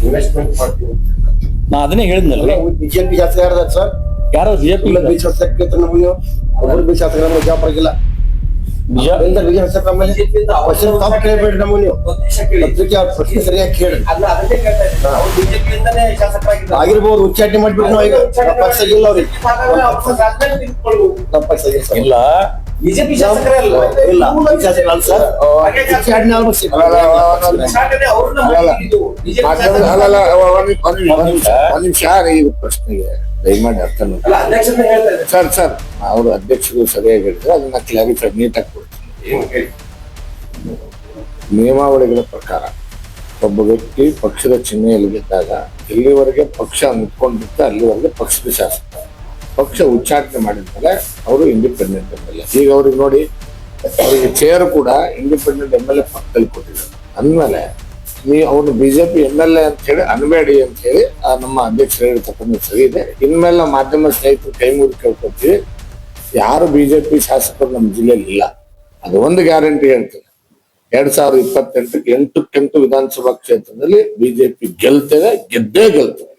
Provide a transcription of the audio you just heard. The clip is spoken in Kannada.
ಇನ್ವೆಸ್ಟ್ಮೆಂಟ್ ಮಾಡ್ತೀವಿ. ನಾ ಅದನ್ನೇ ಹೇಳಿದ್ನಲ್ರಿ. ಬಿಜೆಪಿ ಶಾಸಕ ಯಾರ್ದಾರ ಸರ್? ಯಾರೋ ಬಿಜೆಪಿ ಬಿ ಶಾಸಕ ನಮಗೆ ಒಬ್ಬರು ಬಿ ಶಾಸಕ ನಮಗೆ ಜಾಬ್ ಆಗಿಲ್ಲ. ಆಗಿರ್ಬೋದು ಉಚ್ಚಾಟನೆ ಮಾಡ್ಬಿಟ್ಟು ನಾವು ಈಗ ಪಕ್ಷ ಇಲ್ಲ ಅವ್ರಿಗೆ ಇಲ್ಲ ಬಿಜೆಪಿ ಶಾಸಕರೇ ಅಲ್ಲ ಇಲ್ಲ ಶಾಸಕ ಅಲ್ಲ ಸರ್. ಉಚ್ಚಾಟನೆ ಒಂದ್ ನಿಮಿಷ ಇದು ಪ್ರಶ್ನೆಗೆ ದಯಮಾಡಿ ಅರ್ಥ ಸರ್ ಸರ್ ಅವರು ಅಧ್ಯಕ್ಷರು ಸರಿಯಾಗಿ ಹೇಳಿದ್ರೆ ಅದನ್ನ ಕ್ಲಾರಿಫೈ ನೀಟಾಗಿ ಕೊಡ್ತೀನಿ. ನಿಯಮಾವಳಿಗಳ ಪ್ರಕಾರ ಒಬ್ಬ ವ್ಯಕ್ತಿ ಪಕ್ಷದ ಚಿಹ್ನೆಯಲ್ಲಿ ಗೆದ್ದಾಗ ಎಲ್ಲಿವರೆಗೆ ಪಕ್ಷ ನಿಂತ್ಕೊಂಡಿರುತ್ತೆ ಅಲ್ಲಿವರೆಗೆ ಪಕ್ಷದ ಶಾಸಕ. ಪಕ್ಷ ಉಚ್ಚಾಟನೆ ಮಾಡಿದ್ಮೇಲೆ ಅವರು ಇಂಡಿಪೆಂಡೆಂಟ್ ಎಮ್.ಎಲ್.ಎ. ಈಗ ಅವ್ರಿಗೆ ನೋಡಿ ಅವರಿಗೆ ಚೇರ್ ಕೂಡ ಇಂಡಿಪೆಂಡೆಂಟ್ ಎಮ್.ಎಲ್.ಎ. ಪಕ್ಕದಲ್ಲಿ ಕೊಟ್ಟಿದ್ದಾರೆ ಅಂದ್ಮೇಲೆ ನೀವು ಅವ್ನು ಬಿಜೆಪಿ ಎಮ್.ಎಲ್.ಎ. ಅಂತ ಹೇಳಿ ಅನ್ಬೇಡಿ ಅಂತ ಹೇಳಿ ನಮ್ಮ ಅಧ್ಯಕ್ಷರು ಹೇಳಿರ್ತಕ್ಕಂಥ ಸರಿ ಇದೆ. ಇನ್ಮೇಲೆ ನಾವು ಮಾಧ್ಯಮ ಸ್ನೇಹಿತರು ಕೈ ಮುಗಿ ಕೇಳ್ಕೊತೀವಿ, ಯಾರು ಬಿಜೆಪಿ ಶಾಸಕರು ನಮ್ಮ ಜಿಲ್ಲೆಯಲ್ಲಿ ಇಲ್ಲ. ಅದು ಒಂದು ಗ್ಯಾರಂಟಿ ಹೇಳ್ತೇನೆ, 2028 8 ವಿಧಾನಸಭಾ ಕ್ಷೇತ್ರದಲ್ಲಿ ಬಿಜೆಪಿ ಗೆಲ್ತೇವೆ, ಗೆದ್ದೇ ಗೆಲ್ತೇವೆ.